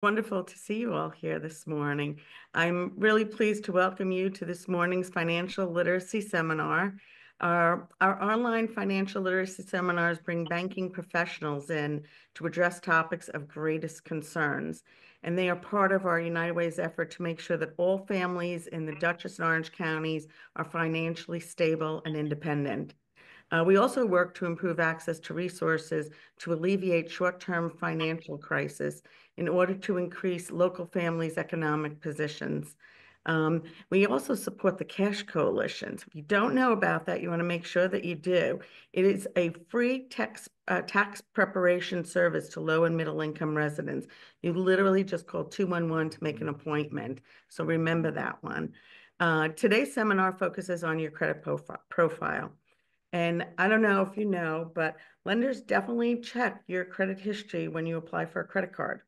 Wonderful to see you all here this morning. I'm really pleased to welcome you to this morning's financial literacy seminar. Our online financial literacy seminars bring banking professionals in to address topics of greatest concerns, and they are part of our United Way's effort to make sure that all families in the Dutchess and Orange counties are financially stable and independent. We also work to improve access to resources to alleviate short-term financial crisis in order to increase local families' economic positions. We also support the Cash Coalitions. If you don't know about that, you want to make sure that you do. It is a free tax preparation service to low and middle income residents. You literally just call 211 to make an appointment. So remember that one. Today's seminar focuses on your credit profile. And I don't know if you know, but lenders definitely check your credit history when you apply for a credit card.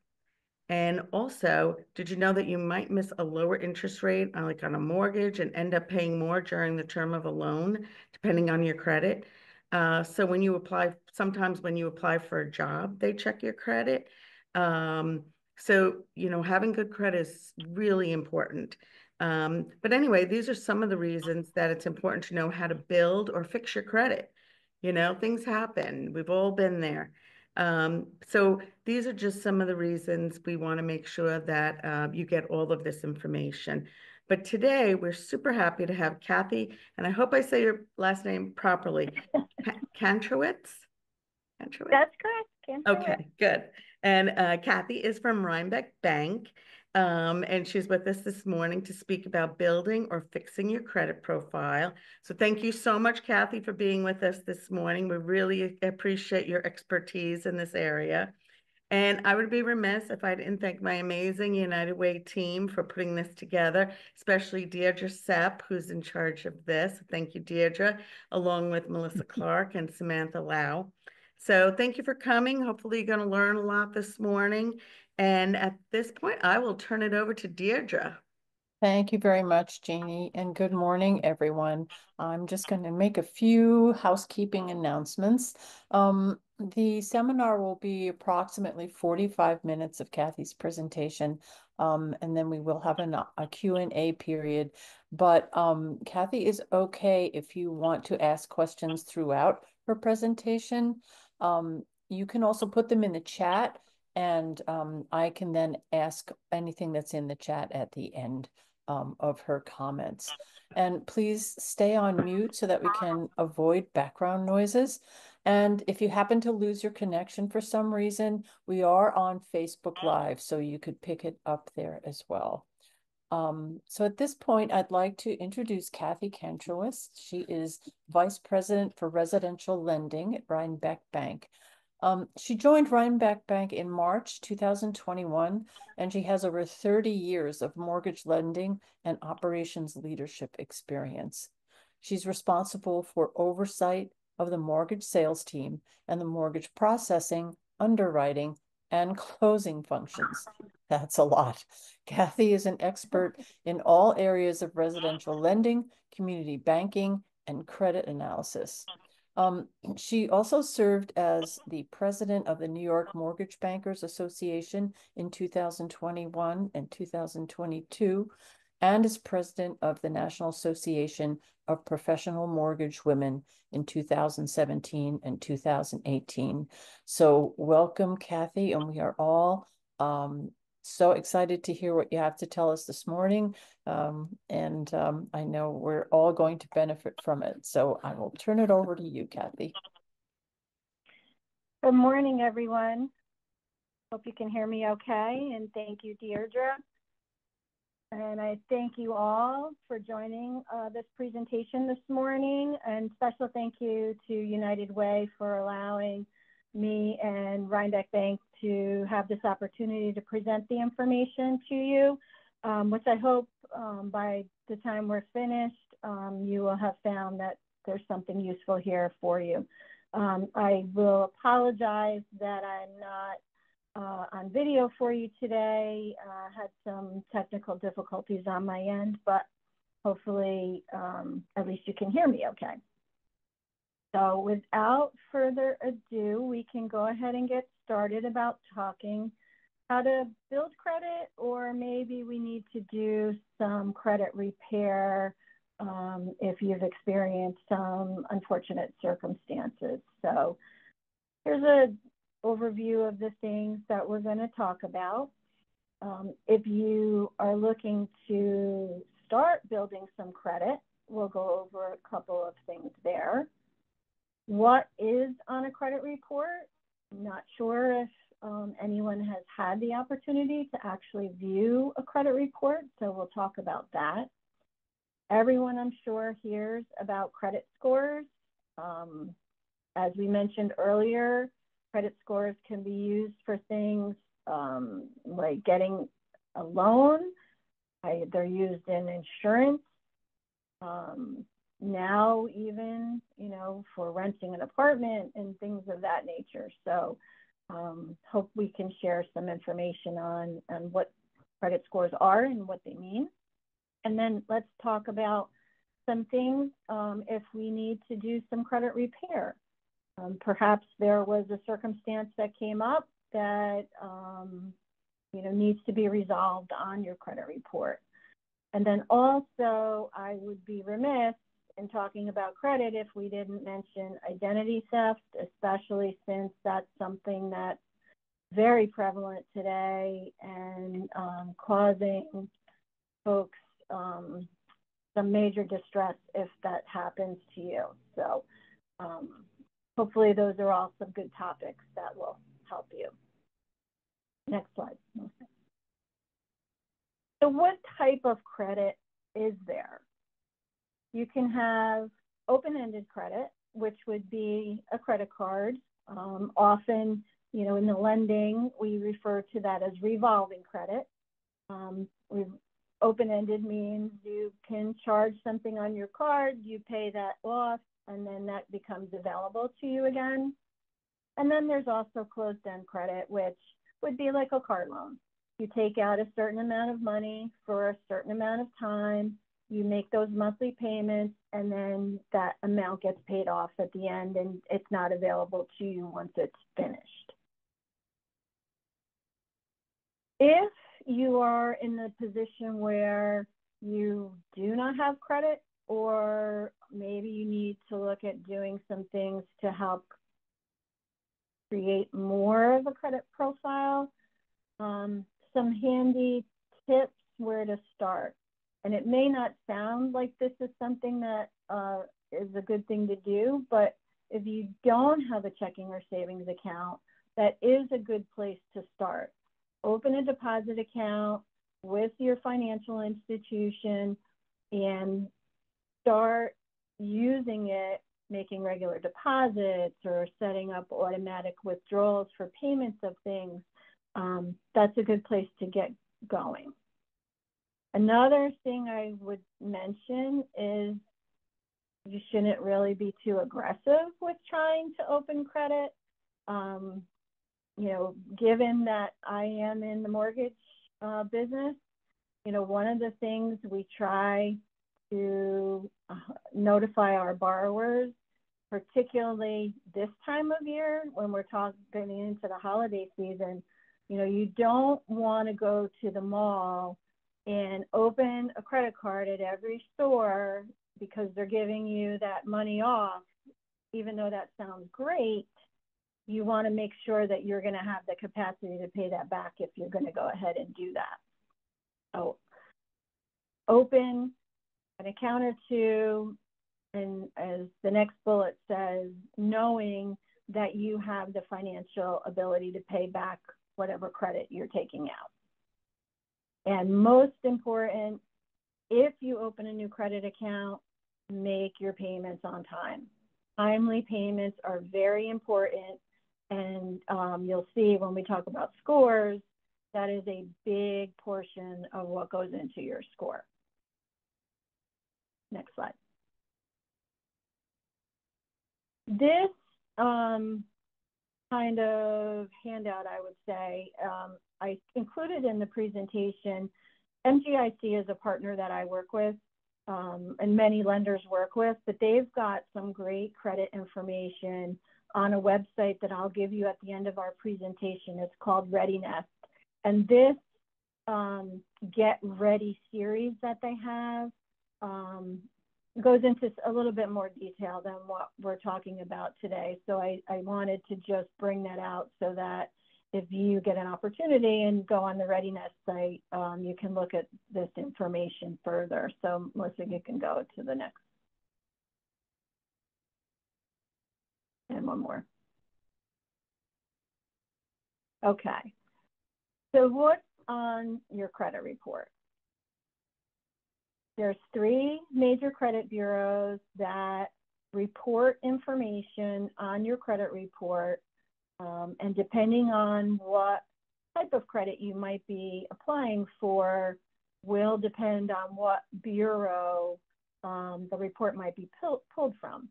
And also, did you know that you might miss a lower interest rate on a mortgage and end up paying more during the term of a loan, depending on your credit? So when you apply, sometimes when you apply for a job, they check your credit. So having good credit is really important. But anyway, these are some of the reasons that it's important to know how to build or fix your credit. Things happen. We've all been there. So these are just some of the reasons we want to make sure that you get all of this information. But today we're super happy to have Cathy, and I hope I say your last name properly, Kantrowitz? Kantrowitz? That's correct. Okay, good. And Cathy is from Rhinebeck Bank, and she's with us this morning to speak about building or fixing your credit profile. So thank you so much, Cathy, for being with us this morning. We really appreciate your expertise in this area. And I would be remiss if I didn't thank my amazing United Way team for putting this together, especially Deirdre Sepp, who's in charge of this. Thank you, Deirdre, along with Melissa Clark and Samantha Lau. So thank you for coming. Hopefully you're going to learn a lot this morning. And at this point, I will turn it over to Deirdre. Thank you very much, Jeannie, and good morning, everyone. I'm just going to make a few housekeeping announcements. The seminar will be approximately 45 minutes of Cathy's presentation, and then we will have a Q&A period. But Cathy is okay if you want to ask questions throughout her presentation. You can also put them in the chat, and I can then ask anything that's in the chat at the end of her comments. And please stay on mute so that we can avoid background noises. And if you happen to lose your connection for some reason, we are on Facebook Live, so you could pick it up there as well. So at this point, I'd like to introduce Cathy Kantrowitz. She is Vice President for Residential Lending at Rhinebeck Bank. She joined Rhinebeck Bank in March 2021, and she has over 30 years of mortgage lending and operations leadership experience. She's responsible for oversight of the mortgage sales team and the mortgage processing, underwriting, and closing functions. That's a lot. Cathy is an expert in all areas of residential lending, community banking, and credit analysis. She also served as the president of the New York Mortgage Bankers Association in 2021 and 2022, and as president of the National Association of Professional Mortgage Women in 2017 and 2018. So welcome, Cathy, and we are all so excited to hear what you have to tell us this morning. I know we're all going to benefit from it. So I will turn it over to you, Cathy. Good morning, everyone. Hope you can hear me okay. And thank you, Deirdre. And I thank you all for joining this presentation this morning. And special thank you to United Way for allowing me and Rhinebeck Bank to have this opportunity to present the information to you, which I hope by the time we're finished, you will have found that there's something useful here for you. I will apologize that I'm not on video for you today. Had some technical difficulties on my end, but hopefully at least you can hear me okay. So without further ado, we can go ahead and get started about talking how to build credit, or maybe we need to do some credit repair if you've experienced some unfortunate circumstances. So here's an overview of the things that we're going to talk about. If you are looking to start building some credit, we'll go over a couple of things there. What is on a credit report? I'm not sure if anyone has had the opportunity to actually view a credit report, so we'll talk about that. Everyone, I'm sure, hears about credit scores. As we mentioned earlier, credit scores can be used for things like getting a loan. They're used in insurance. Now even, for renting an apartment and things of that nature. So hope we can share some information on what credit scores are and what they mean. And then let's talk about some things if we need to do some credit repair. Perhaps there was a circumstance that came up that needs to be resolved on your credit report. And then also, I would be remiss in talking about credit if we didn't mention identity theft, especially since that's something that's very prevalent today and causing folks some major distress if that happens to you. So hopefully those are all some good topics that will help you. Next slide. So what type of credit is there? You can have open-ended credit, which would be a credit card. Often, in the lending, we refer to that as revolving credit. Open-ended means you can charge something on your card, you pay that off, and then that becomes available to you again. And then there's also closed-end credit, which would be like a car loan. You take out a certain amount of money for a certain amount of time, you make those monthly payments, and then that amount gets paid off at the end, and it's not available to you once it's finished. If you are in the position where you do not have credit, or maybe you need to look at doing some things to help create more of a credit profile, some handy tips where to start. And it may not sound like this is something that is a good thing to do, but if you don't have a checking or savings account, that is a good place to start. Open a deposit account with your financial institution and start using it, making regular deposits or setting up automatic withdrawals for payments of things. That's a good place to get going. Another thing I would mention is you shouldn't really be too aggressive with trying to open credit. Given that I am in the mortgage business, one of the things we try to notify our borrowers, particularly this time of year when we're getting into the holiday season, you don't want to go to the mall and open a credit card at every store because they're giving you that money off. Even though that sounds great, you want to make sure that you're going to have the capacity to pay that back if you're going to go ahead and do that. So open an account or two, and as the next bullet says, knowing that you have the financial ability to pay back whatever credit you're taking out. And most important, if you open a new credit account, make your payments on time. Timely payments are very important, and you'll see when we talk about scores, that is a big portion of what goes into your score. Next slide. This kind of handout, I would say, I included in the presentation. MGIC is a partner that I work with and many lenders work with, but they've got some great credit information on a website that I'll give you at the end of our presentation. It's called Readiness, And this Get Ready series that they have goes into a little bit more detail than what we're talking about today. So I wanted to just bring that out so that if you get an opportunity and go on the Readiness site, you can look at this information further. So Melissa, you can go to the next. And one more. Okay. So what's on your credit report? There's 3 major credit bureaus that report information on your credit report, and depending on what type of credit you might be applying for will depend on what bureau the report might be pulled from.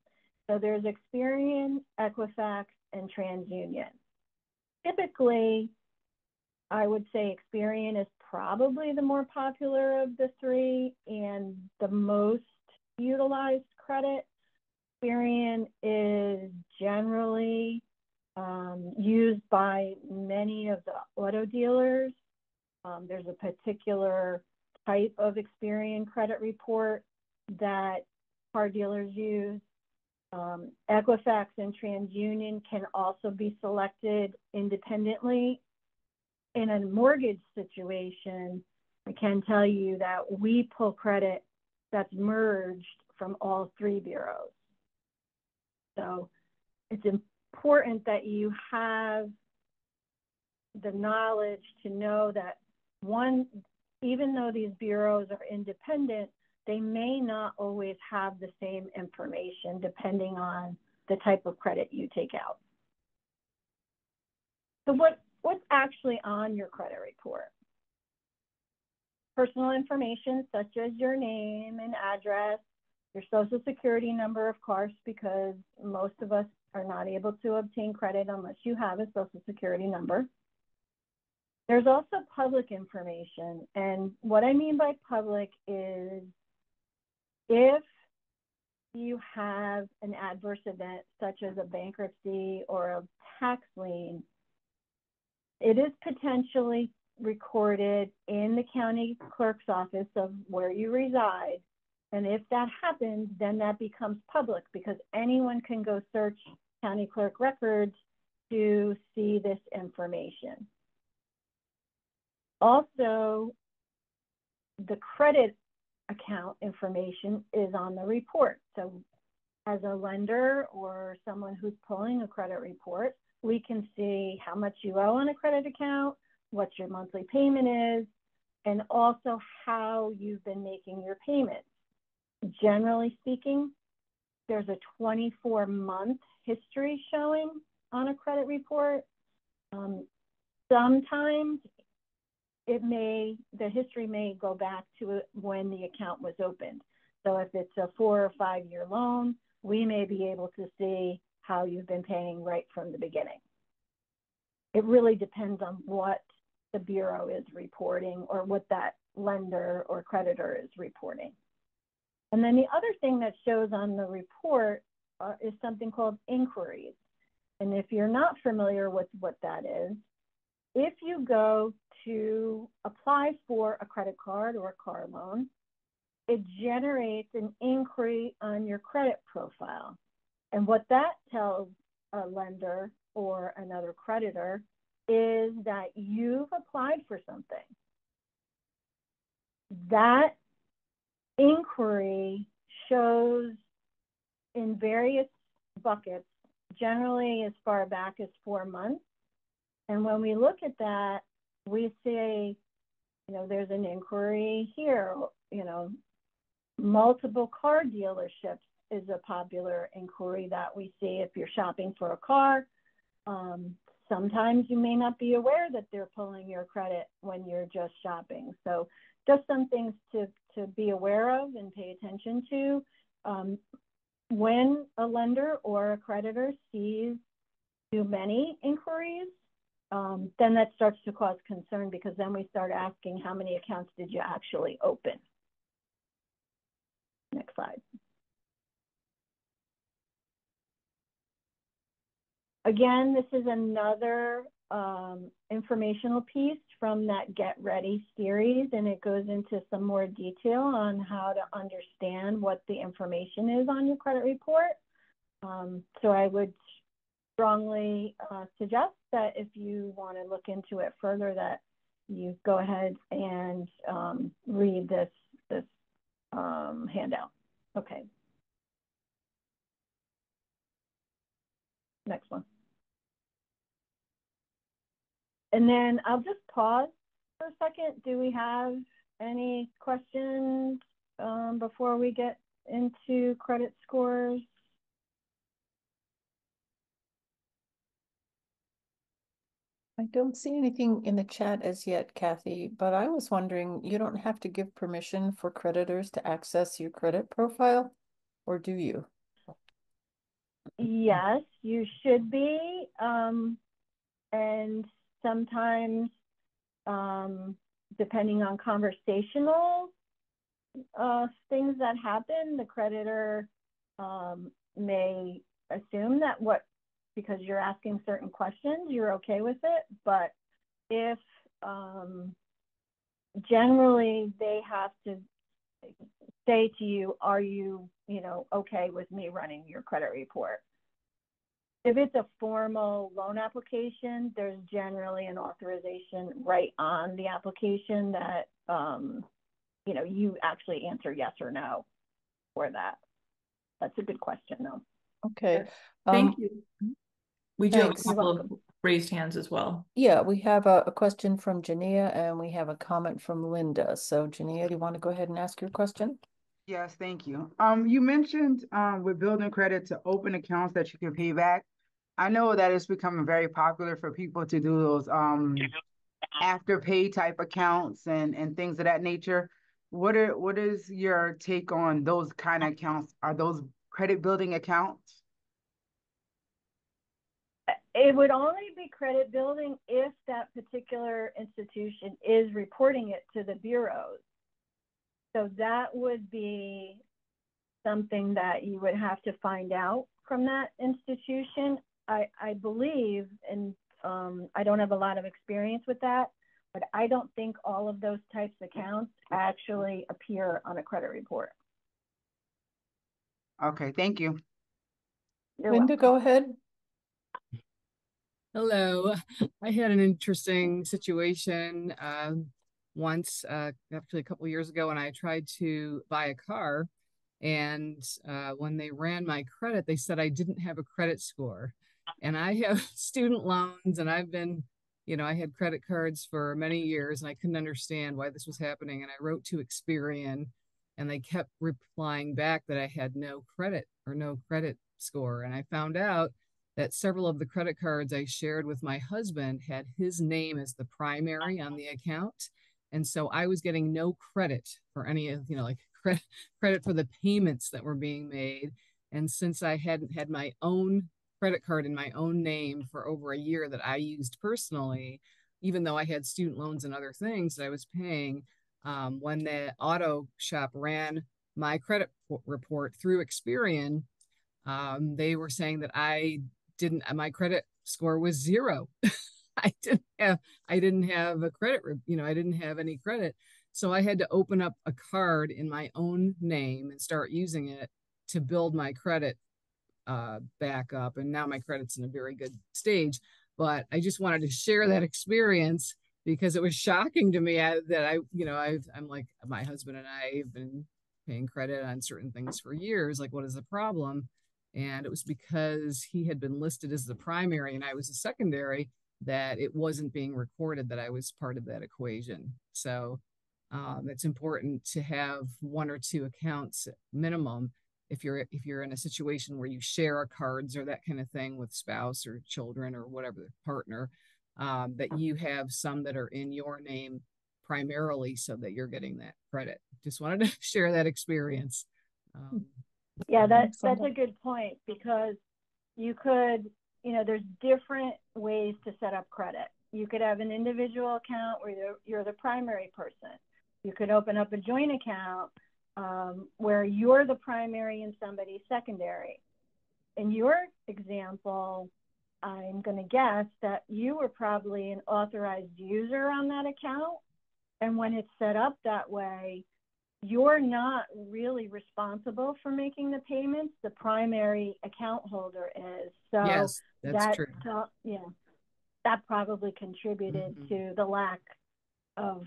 So there's Experian, Equifax, and TransUnion. Typically, I would say Experian is probably the more popular of the 3 and the most utilized credit. Experian is generally used by many of the auto dealers. There's a particular type of Experian credit report that car dealers use. Equifax and TransUnion can also be selected independently. In a mortgage situation, I can tell you that we pull credit that's merged from all 3 bureaus. So it's important that you have the knowledge to know that even though these bureaus are independent, they may not always have the same information depending on the type of credit you take out. So what's actually on your credit report? Personal information such as your name and address, your social security number, of course, because most of us are not able to obtain credit unless you have a social security number. There's also public information. And what I mean by public is if you have an adverse event such as a bankruptcy or a tax lien, it is potentially recorded in the county clerk's office of where you reside. And if that happens, then that becomes public because anyone can go search county clerk records to see this information. Also, the credit account information is on the report. So as a lender or someone who's pulling a credit report, we can see how much you owe on a credit account, what your monthly payment is, and also how you've been making your payments. Generally speaking, there's a 24-month history showing on a credit report. Sometimes the history may go back to when the account was opened. So if it's a 4 or 5 year loan, we may be able to see how you've been paying right from the beginning. It really depends on what the bureau is reporting or what that lender or creditor is reporting. And then the other thing that shows on the report is something called inquiries. And if you're not familiar with what that is, if you go to apply for a credit card or a car loan, it generates an inquiry on your credit profile. And what that tells a lender or another creditor is that you've applied for something. That inquiry shows in various buckets, generally as far back as 4 months. And when we look at that, we say, there's an inquiry here, multiple car dealerships is a popular inquiry that we see if you're shopping for a car. Sometimes you may not be aware that they're pulling your credit when you're just shopping. So just some things to be aware of and pay attention to. When a lender or a creditor sees too many inquiries, then that starts to cause concern because then we start asking how many accounts did you actually open? Next slide. Again, this is another informational piece from that Get Ready series, and it goes into some more detail on how to understand what the information is on your credit report. So I would strongly suggest that if you want to look into it further, that you go ahead and read this handout. Okay. Next one. And then I'll just pause for a second. Do we have any questions before we get into credit scores? I don't see anything in the chat as yet, Kathy, but I was wondering, you don't have to give permission for creditors to access your credit profile, or do you? Yes, you should be. And sometimes, depending on conversational things that happen, the creditor may assume that because you're asking certain questions, you're okay with it. But if generally they have to say to you, are you, okay with me running your credit report? If it's a formal loan application, there's generally an authorization right on the application that, you actually answer yes or no for that. That's a good question, though. Okay. Thank you. We do have a Thanks. couple of raised hands as well. Yeah, we have a question from Jania and we have a comment from Linda. So Jania, do you want to go ahead and ask your question? Yes, thank you. You mentioned with building credit to open accounts that you can pay back. I know that it's becoming very popular for people to do those afterpay type accounts and things of that nature. What is your take on those kind of accounts? Are those credit building accounts? It would only be credit building if that particular institution is reporting it to the bureaus. So that would be something that you would have to find out from that institution. I believe, and I don't have a lot of experience with that, but I don't think all of those types of accounts actually appear on a credit report. Okay, thank you. You're Linda, welcome. go ahead. Hello. I had an interesting situation once, actually a couple years ago, when I tried to buy a car. And when they ran my credit, they said I didn't have a credit score. And I have student loans, and I've been, I had credit cards for many years, and I couldn't understand why this was happening. And I wrote to Experian, and they kept replying back that I had no credit or no credit score. And I found out that several of the credit cards I shared with my husband had his name as the primary on the account. And so I was getting no credit for any of, like credit for the payments that were being made. And since I hadn't had my own credit card in my own name for over a year that I used personally, even though I had student loans and other things that I was paying, when the auto shop ran my credit report through Experian, they were saying that my credit score was zero. I didn't have a credit, I didn't have any credit. So I had to open up a card in my own name and start using it to build my credit back up. And now my credit's in a very good stage. But I just wanted to share that experience because it was shocking to me I'm like, my husband and I have been paying credit on certain things for years. Like, what is the problem? And it was because he had been listed as the primary and I was a secondary, that it wasn't being recorded that I was part of that equation. So it's important to have one or two accounts minimum if you're in a situation where you share cards or that kind of thing with spouse or children or whatever partner, that you have some that are in your name primarily so that you're getting that credit. Just wanted to share that experience. Yeah, that's a good point, because you could, there's different ways to set up credit. You could have an individual account where you're the primary person. You could open up a joint account where you're the primary and somebody's secondary. In your example, I'm going to guess that you were probably an authorized user on that account. And when it's set up that way, you're not really responsible for making the payments. The primary account holder is. So Yes, that's true. That probably contributed to the lack of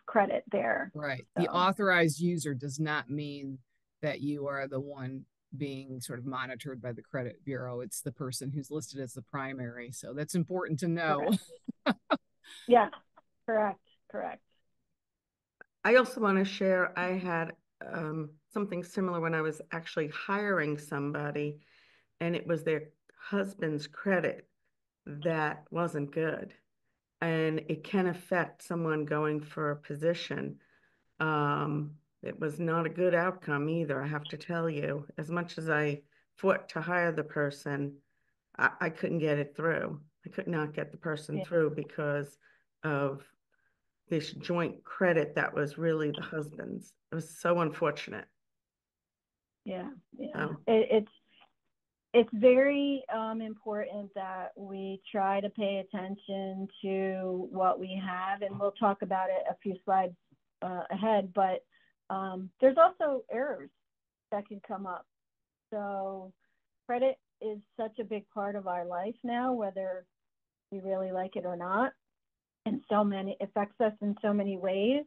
credit there. Right. So. The authorized user does not mean that you are the one being sort of monitored by the credit bureau. It's the person who's listed as the primary. So that's important to know. Yeah, correct. I also want to share, I had something similar when I was actually hiring somebody, and it was their husband's credit that wasn't good. And it can affect someone going for a position. It was not a good outcome either, I have to tell you. As much as I fought to hire the person, I couldn't get it through. I could not get the person through because of this joint credit that was really the husband's. It was so unfortunate. Yeah. So. It's very important that we try to pay attention to what we have, and we'll talk about it a few slides ahead, but there's also errors that can come up. So credit is such a big part of our life now, whether we really like it or not, and affects us in so many ways.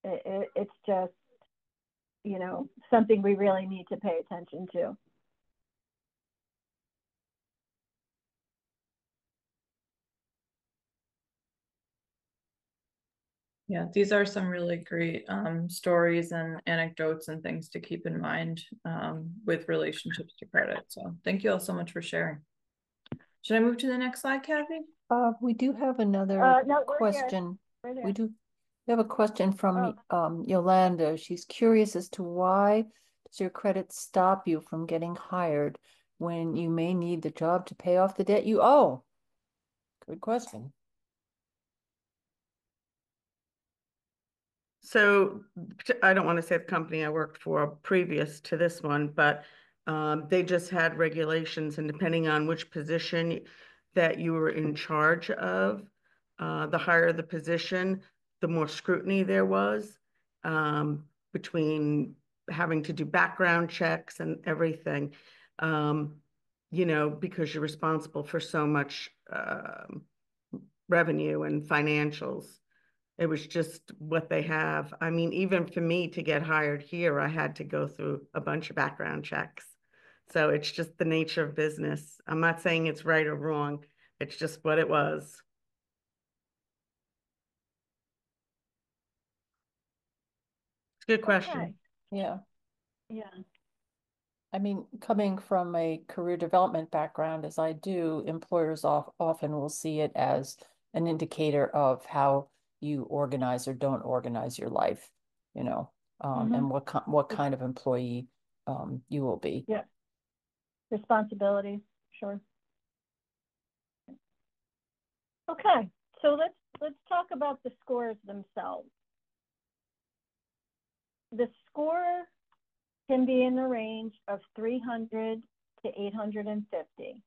It's just, something we really need to pay attention to. Yeah, these are some really great stories and anecdotes and things to keep in mind with relationships to credit. So thank you all so much for sharing. Should I move to the next slide, Kathy? We do have another question. We have a question from Yolanda. She's curious as to why does your credit stop you from getting hired when you may need the job to pay off the debt you owe? Good question. So I don't want to say the company I worked for previous to this one, but they just had regulations, and depending on which position that you were in charge of, the higher the position, the more scrutiny there was between having to do background checks and everything, because you're responsible for so much revenue and financials. It was just what they have. I mean, even for me to get hired here, I had to go through a bunch of background checks. So it's just the nature of business. I'm not saying it's right or wrong. It's just what it was. It's a good question. Okay. Yeah. Yeah. I mean, coming from a career development background as I do, employers often will see it as an indicator of how you organize or don't organize your life, and what kind of employee you will be. Yeah. Responsibilities, sure. Okay, so let's talk about the scores themselves. The score can be in the range of 300 to 850.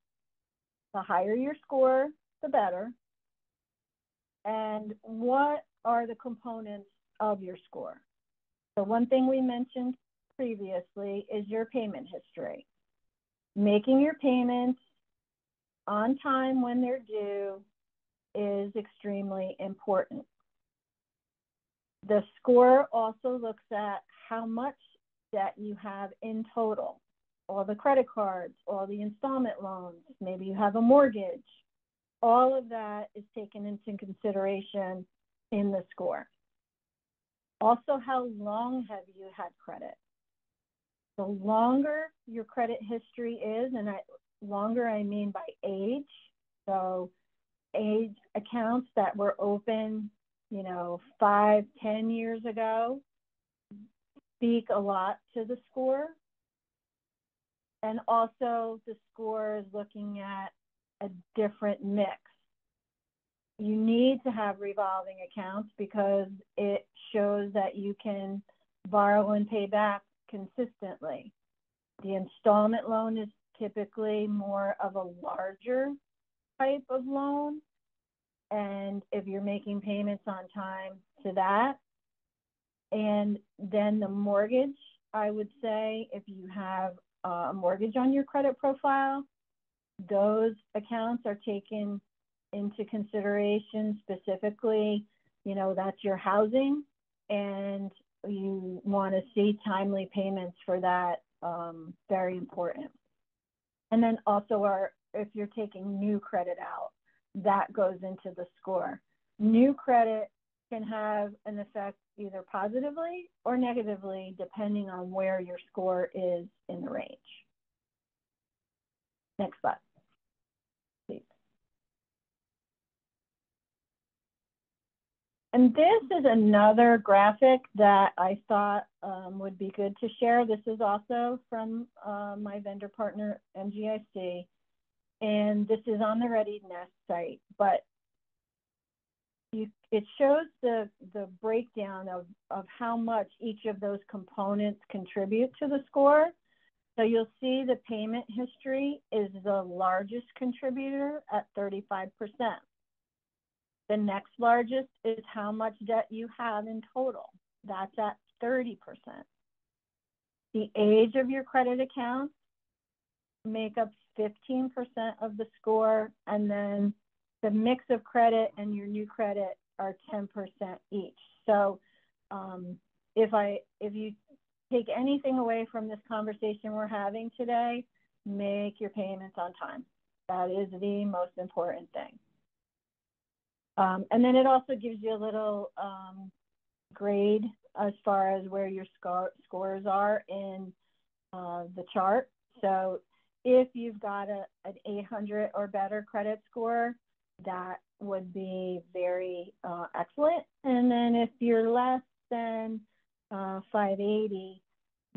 The higher your score, the better. And what are the components of your score? So one thing we mentioned previously is your payment history. Making your payments on time when they're due is extremely important. The score also looks at how much debt you have in total, all the credit cards, all the installment loans, maybe you have a mortgage. All of that is taken into consideration in the score. Also, how long have you had credit? The longer your credit history is, and longer I mean by age, so age accounts that were open 5, 10 years ago speak a lot to the score. And also the score is looking at a different mix. You need to have revolving accounts because it shows that you can borrow and pay back consistently. The installment loan is typically more of a larger type of loan. And if you're making payments on time to that, and then the mortgage, I would say if you have a mortgage on your credit profile, those accounts are taken into consideration specifically. You know, that's your housing, and you want to see timely payments for that. Very important. And then also if you're taking new credit out, that goes into the score. New credit can have an effect either positively or negatively depending on where your score is in the range. Next slide, please. And this is another graphic that I thought would be good to share. This is also from my vendor partner, MGIC, and this is on the Readiness site, but it shows the breakdown of how much each of those components contribute to the score. So you'll see the payment history is the largest contributor at 35%. The next largest is how much debt you have in total. That's at 30%. The age of your credit accounts make up 15% of the score, and then the mix of credit and your new credit are 10% each. So if you take anything away from this conversation we're having today, make your payments on time. That is the most important thing. And then it also gives you a little grade as far as where your scores are in the chart. So if you've got an 800 or better credit score, that would be very excellent. And then if you're less than 580,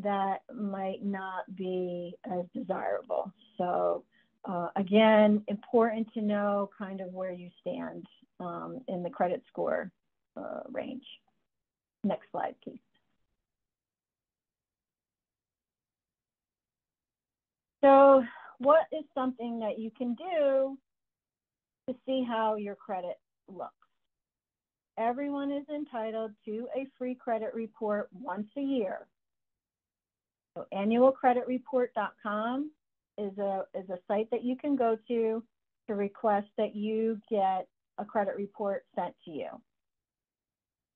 that might not be as desirable. So again, important to know kind of where you stand in the credit score range. Next slide, please. So what is something that you can do to see how your credit looks? Everyone is entitled to a free credit report once a year. So annualcreditreport.com is a site that you can go to request that you get a credit report sent to you.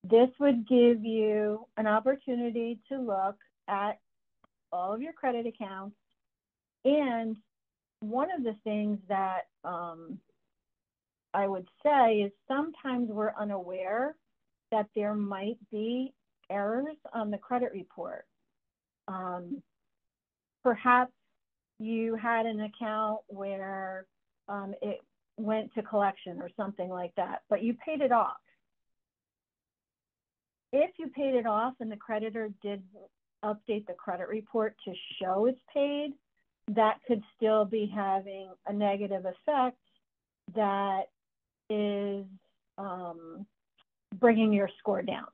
This would give you an opportunity to look at all of your credit accounts. And one of the things that I would say is sometimes we're unaware that there might be errors on the credit report. Perhaps you had an account where it went to collection or something like that, but you paid it off. If you paid it off and the creditor did update the credit report to show it's paid, that could still be having a negative effect that is bringing your score down.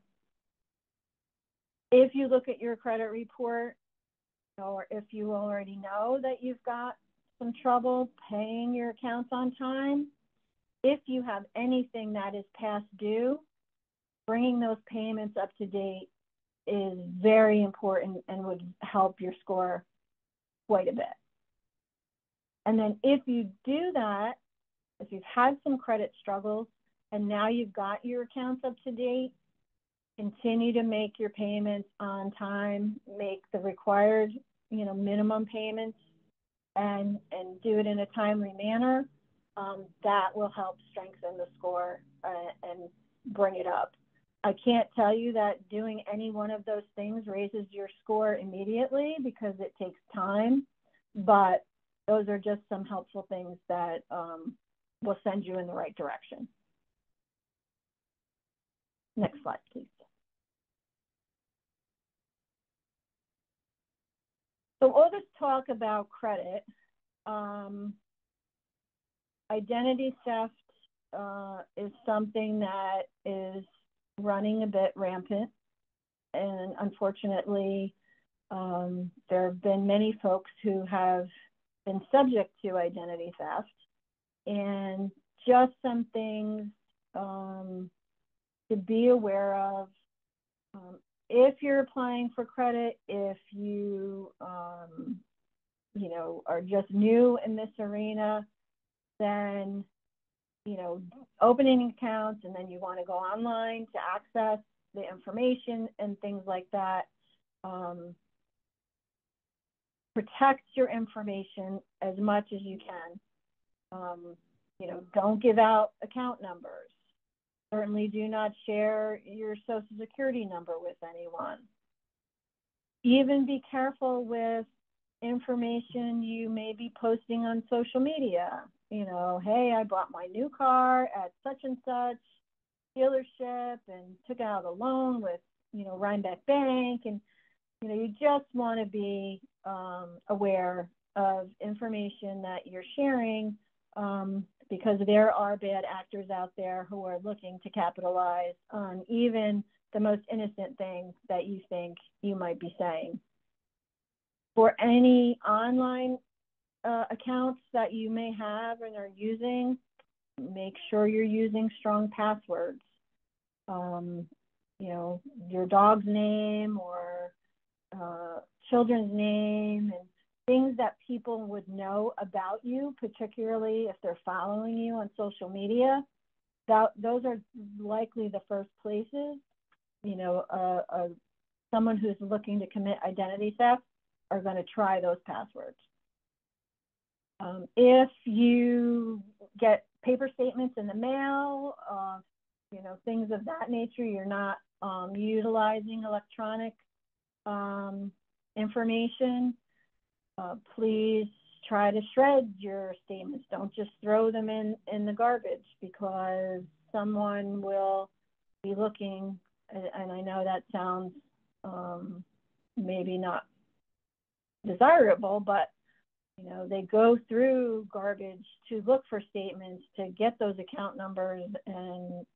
If you look at your credit report, or if you already know that you've got some trouble paying your accounts on time, if you have anything that is past due, bringing those payments up to date is very important and would help your score quite a bit. And then if you do that, if you've had some credit struggles and now you've got your accounts up to date, continue to make your payments on time, make the required, minimum payments, and do it in a timely manner. That will help strengthen the score and bring it up. I can't tell you that doing any one of those things raises your score immediately because it takes time, but those are just some helpful things that will send you in the right direction. Next slide, please. So all this talk about credit, identity theft is something that is running a bit rampant. And unfortunately, there have been many folks who have been subject to identity theft, and just some things to be aware of. If you're applying for credit, if you, you know, are just new in this arena, then, you know, opening accounts and then you want to go online to access the information and things like that. Protect your information as much as you can. You know, don't give out account numbers. Certainly do not share your social security number with anyone. Even be careful with information you may be posting on social media. You know, hey, I bought my new car at such and such dealership and took out a loan with, you know, Rhinebeck Bank. And, you know, you just want to be aware of information that you're sharing, because there are bad actors out there who are looking to capitalize on even the most innocent things that you think you might be saying. For any online accounts that you may have and are using, make sure you're using strong passwords. You know, your dog's name or children's name, and things that people would know about you, particularly if they're following you on social media. Those are likely the first places, you know, someone who's looking to commit identity theft are going to try those passwords. If you get paper statements in the mail, you know, things of that nature, you're not utilizing electronic information, please try to shred your statements. Don't just throw them in the garbage, because someone will be looking, and I know that sounds maybe not desirable, but you know, they go through garbage to look for statements to get those account numbers and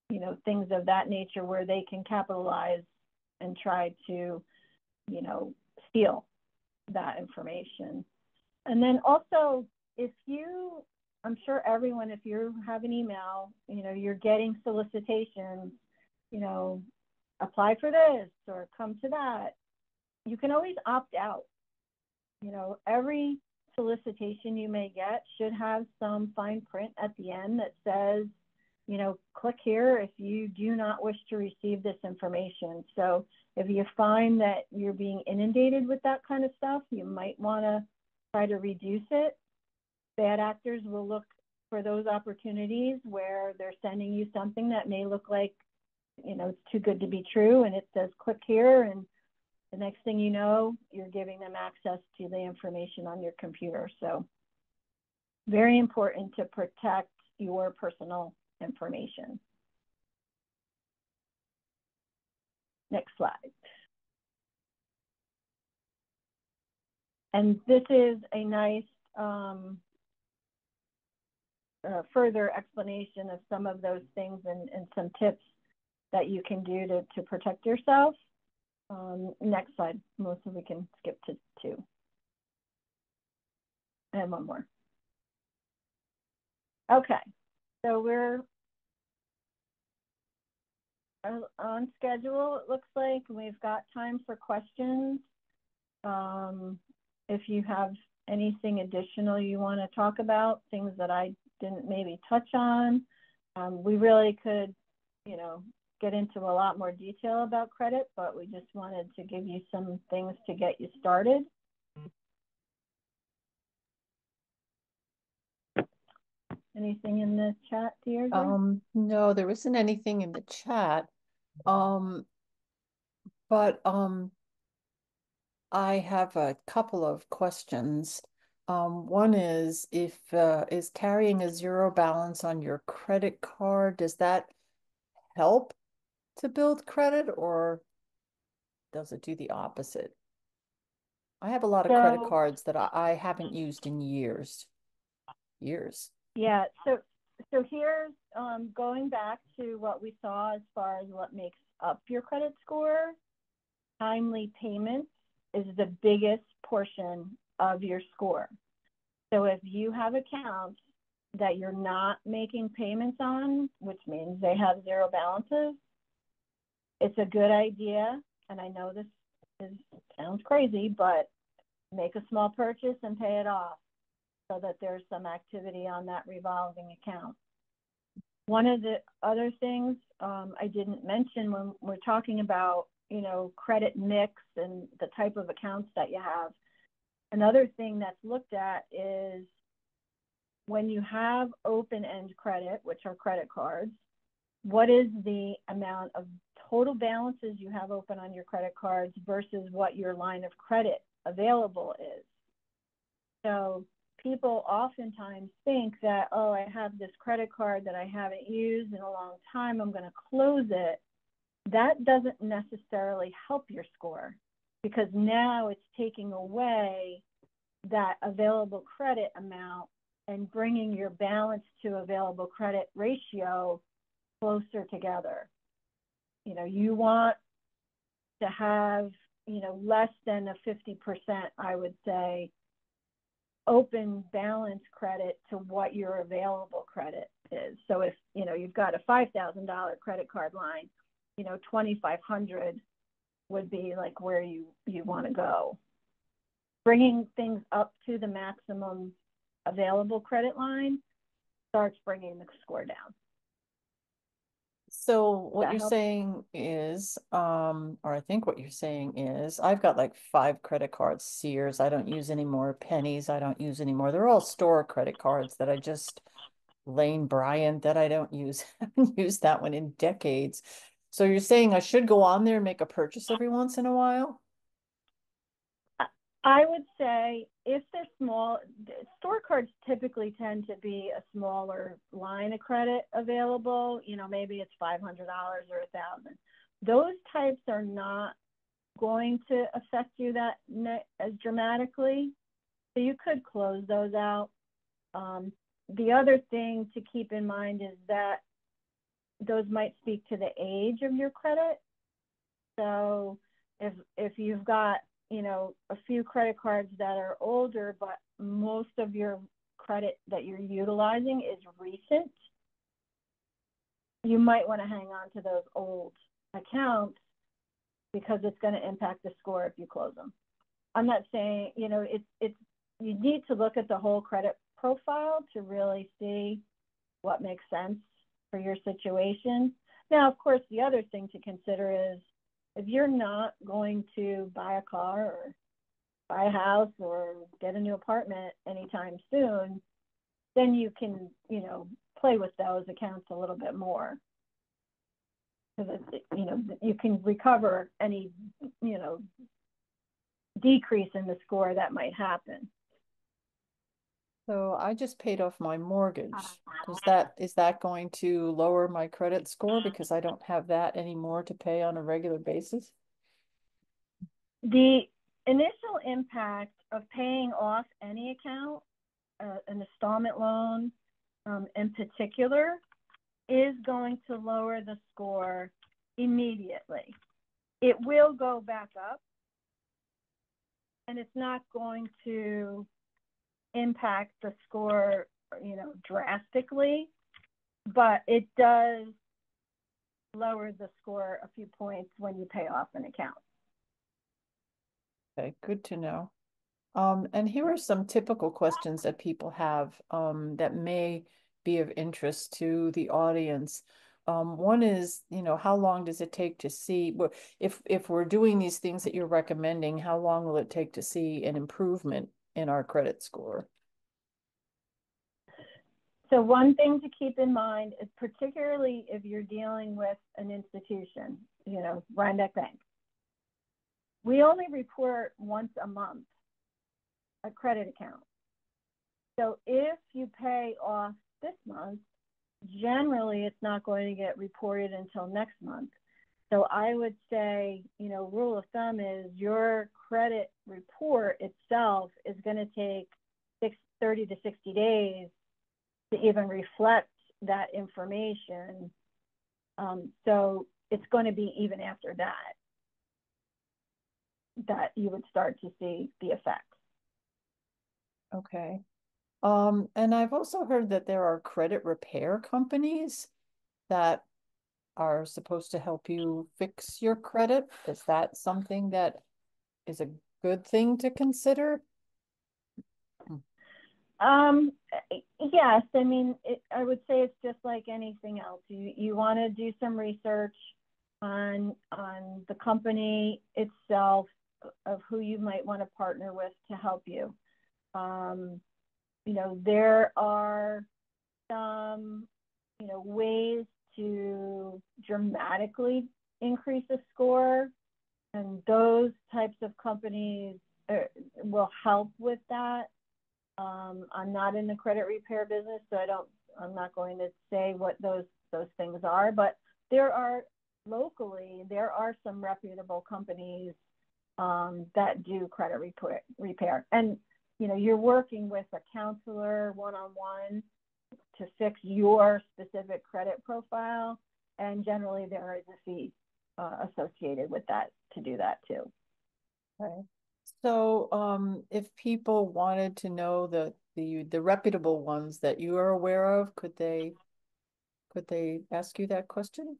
you know, things of that nature where they can capitalize and try to, you know, steal that information. And then also, if you, I'm sure everyone, if you have an email, you know, you're getting solicitations, you know, apply for this or come to that, you can always opt out. You know, every solicitation you may get should have some fine print at the end that says, you know, click here if you do not wish to receive this information. So if you find that you're being inundated with that kind of stuff, you might want to try to reduce it. Bad actors will look for those opportunities where they're sending you something that may look like, you know, it's too good to be true, and it says click here, and the next thing you know, you're giving them access to the information on your computer. So very important to protect your personal information. Next slide. And this is a nice further explanation of some of those things and some tips that you can do to protect yourself. Next slide, Melissa, we can skip to 2. And one more. Okay, so we're on schedule, it looks like. We've got time for questions. If you have anything additional you want to talk about, things that I didn't maybe touch on, we really could, you know, get into a lot more detail about credit, but we just wanted to give you some things to get you started. Anything in the chat, Deirdre? No, there isn't anything in the chat. But I have a couple of questions. One is, if is carrying a zero balance on your credit card, does that help to build credit, or does it do the opposite? I have a lot of credit cards that I haven't used in years. Yeah, so here's going back to what we saw as far as what makes up your credit score. Timely payments is the biggest portion of your score. So if you have accounts that you're not making payments on, which means they have zero balances, it's a good idea, and I know sounds crazy, but make a small purchase and pay it off so that there's some activity on that revolving account. One of the other things I didn't mention when we're talking about, credit mix and the type of accounts that you have, another thing that's looked at is when you have open-end credit, which are credit cards, what is the amount of total balances you have open on your credit cards versus what your line of credit available is. So people oftentimes think that, oh, I have this credit card that I haven't used in a long time, I'm going to close it. That doesn't necessarily help your score, because now it's taking away that available credit amount and bringing your balance to available credit ratio closer together. You want to have, less than a 50%, I would say, open balance credit to what your available credit is. So if, you've got a $5,000 credit card line, $2,500 would be like where you want to go. Bringing things up to the maximum available credit line starts bringing the score down. So what you're help? saying is, or I think what you're saying is, I've got like 5 credit cards, Sears, I don't use anymore, Pennies, I don't use anymore. They're all store credit cards that I just, Lane Bryant, that I don't use. I haven't used that one in decades. So you're saying I should go on there and make a purchase every once in a while? I would say if they're small, store cards typically tend to be a smaller line of credit available. Maybe it's $500 or $1,000. Those types are not going to affect you that as dramatically. So you could close those out. The other thing to keep in mind is that those might speak to the age of your credit. So if you've got a few credit cards that are older, but most of your credit that you're utilizing is recent, you might want to hang on to those old accounts because it's going to impact the score if you close them. I'm not saying, you need to look at the whole credit profile to really see what makes sense for your situation. Now, of course, the other thing to consider is if you're not going to buy a car or buy a house or get a new apartment anytime soon, then you can, play with those accounts a little bit more. Because, you can recover any, decrease in the score that might happen. So I just paid off my mortgage. Is that going to lower my credit score because I don't have that anymore to pay on a regular basis? The initial impact of paying off any account, an installment loan in particular, is going to lower the score immediately. It will go back up, and it's not going to impact the score, drastically, but it does lower the score a few points when you pay off an account. Okay, good to know. And here are some typical questions that people have that may be of interest to the audience. One is, how long does it take to see, if we're doing these things that you're recommending, how long will it take to see an improvement in our credit score? So one thing to keep in mind is, particularly if you're dealing with an institution, Rhinebeck Bank, we only report once a month a credit account. So if you pay off this month, generally it's not going to get reported until next month. So I would say, rule of thumb is your credit report itself is going to take 30 to 60 days to even reflect that information. So it's going to be even after that you would start to see the effects. Okay. And I've also heard that there are credit repair companies that are supposed to help you fix your credit. Is that something that is a good thing to consider? Um, yes, I mean, I would say it's just like anything else. You want to do some research on the company itself, of who you might want to partner with to help you. You know, there are some, you know, ways to dramatically increase a score, and those types of companies will help with that. I'm not in the credit repair business, so I'm not going to say what those things are, but there are some reputable companies that do credit repair. And, you know, you're working with a counselor one-on-one to fix your specific credit profile. And generally there is a fee associated with that to do that too. Okay. So, if people wanted to know the reputable ones that you are aware of, could they ask you that question?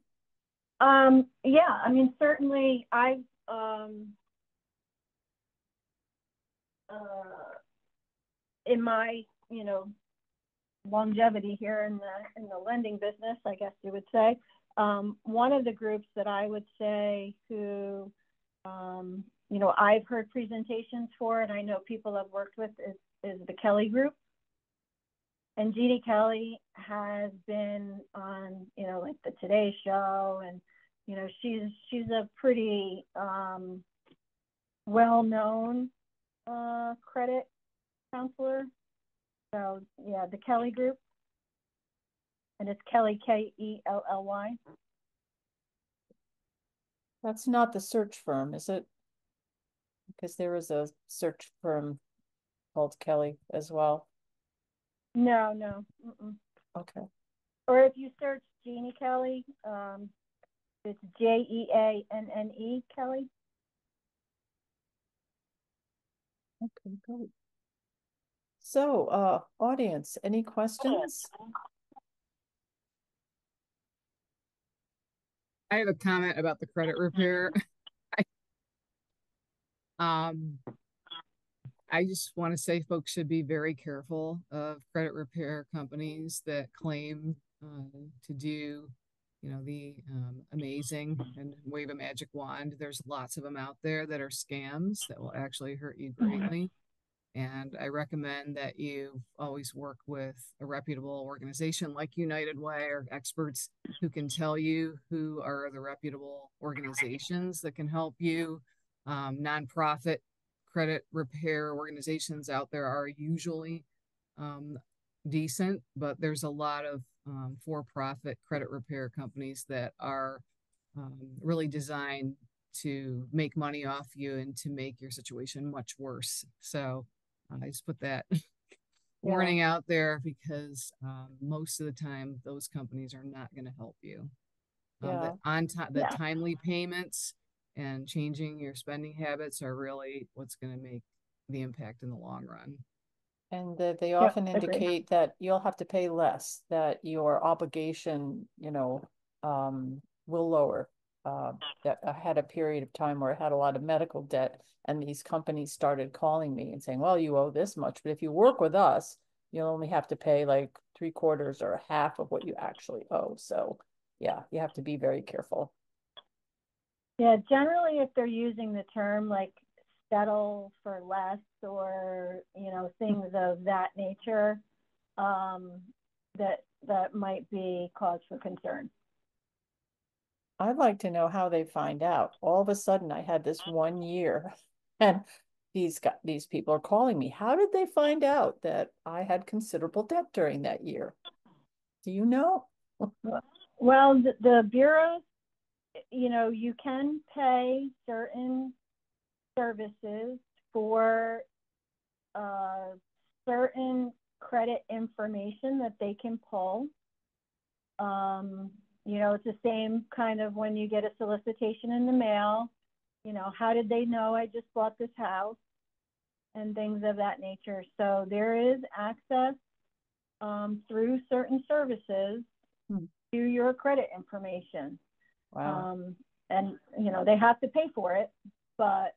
Yeah, I mean, certainly I've in my, you know, longevity here in the lending business, I guess you would say, one of the groups that I would say who you know, I've heard presentations for, and I know people have worked with, is the Kelly Group. And Jeannie Kelly has been on, you know, like the Today Show, and, you know, she's a pretty well-known credit counselor. So yeah, the Kelly Group, and it's Kelly, Kelly. That's not the search firm, is it? Because there is a search firm called Kelly as well. No, no. Mm-mm. Okay. Or if you search Jeannie Kelly, it's Jeanne Kelly. Okay, great. So, audience, any questions? I have a comment about the credit repair. I just want to say folks should be very careful of credit repair companies that claim to do, you know, the amazing and wave a magic wand. There's lots of them out there that are scams that will actually hurt you greatly. And I recommend that you always work with a reputable organization like United Way, or experts who can tell you who are the reputable organizations that can help you. Nonprofit credit repair organizations out there are usually decent, but there's a lot of for-profit credit repair companies that are really designed to make money off you and to make your situation much worse. So I just put that warning out there, because most of the time those companies are not going to help you. Yeah. The timely payments and changing your spending habits are really what's going to make the impact in the long run. And they often indicate that you'll have to pay less, that your obligation, you know, will lower. That I had a period of time where I had a lot of medical debt, and these companies started calling me and saying, well, you owe this much, but if you work with us, you'll only have to pay like 3/4 or half of what you actually owe. So yeah, you have to be very careful. Yeah, generally if they're using the term like settle for less, or, you know, things of that nature, that might be cause for concern. I'd like to know how they find out. All of a sudden, I had this one year, and these people are calling me. How did they find out that I had considerable debt during that year? Do you know? Well, the bureaus, you know, you can pay certain services for certain credit information that they can pull. You know, it's the same kind of when you get a solicitation in the mail. You know, how did they know I just bought this house? and things of that nature. So there is access through certain services to your credit information. Wow. And, you know, they have to pay for it, but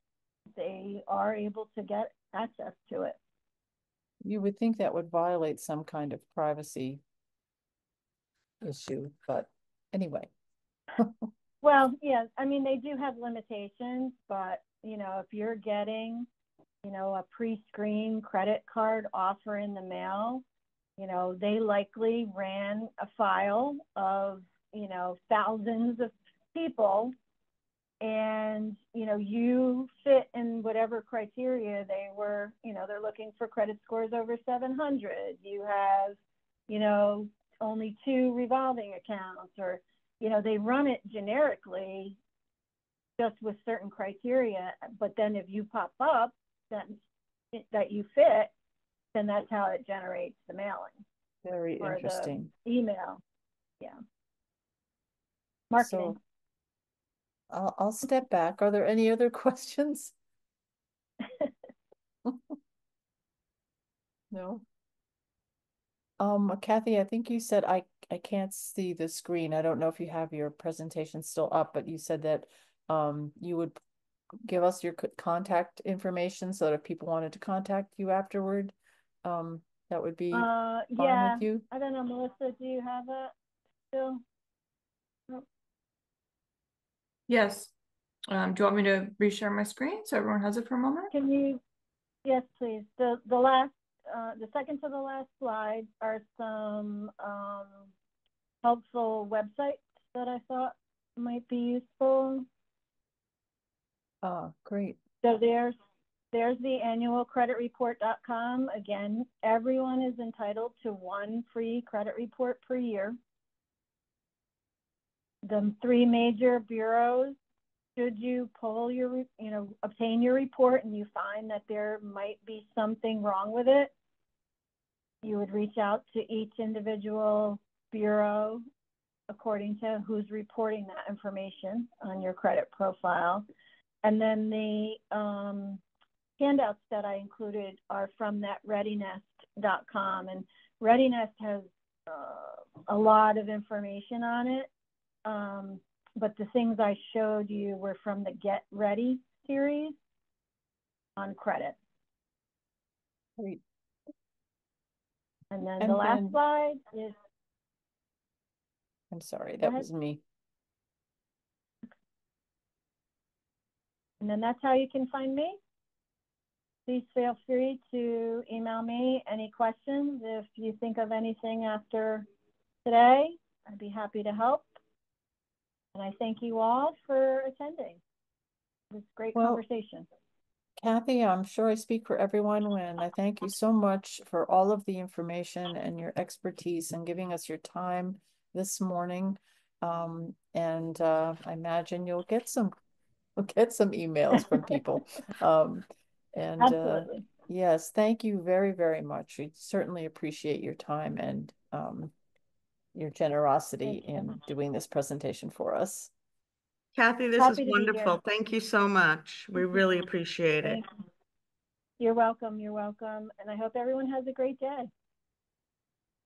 they are able to get access to it. You would think that would violate some kind of privacy issue, but anyway. Well, yeah, I mean, they do have limitations, but, you know, if you're getting, you know, a pre-screened credit card offer in the mail, you know, they likely ran a file of, you know, thousands of people, and, you know, you fit in whatever criteria they were, you know, they're looking for credit scores over 700. You have, you know, only 2 revolving accounts, or, you know, they run it generically just with certain criteria. But then if you pop up that you fit, then that's how it generates the mailing. Very interesting. The email. Yeah. Marketing. So I'll step back. Are there any other questions? No. Cathy, I think you said I can't see the screen. I don't know if you have your presentation still up, but you said that you would give us your contact information so that if people wanted to contact you afterward, that would be fine yeah. with you. I don't know, Melissa, do you have it still? Oh. Yes. Do you want me to reshare my screen so everyone has it for a moment? Can you? Yes, please. The last, the second to the last slide are some helpful websites that I thought might be useful. Great. So there's the annualcreditreport.com. Again, everyone is entitled to 1 free credit report per year. The 3 major bureaus, should you pull your, you know, obtain your report and you find that there might be something wrong with it, you would reach out to each individual bureau according to who's reporting that information on your credit profile. And then the handouts that I included are from that readynest.com, and Readynest has a lot of information on it. But the things I showed you were from the Get Ready series on credit. Great. And then the last slide is... I'm sorry, that was me. And then that's how you can find me. Please feel free to email me any questions. If you think of anything after today, I'd be happy to help. And I thank you all for attending this great conversation. Cathy, I'm sure I speak for everyone when I thank you so much for all of the information and your expertise and giving us your time this morning. And I imagine you'll get some emails from people. Absolutely. Yes, thank you very, very much. We certainly appreciate your time and your generosity in doing this presentation for us. Cathy, this is wonderful. Thank you so much. We really appreciate it. You're welcome. You're welcome. And I hope everyone has a great day.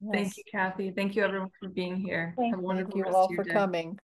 Yes. Thank you, Cathy. Thank you, everyone, for being here. Thank you all for coming.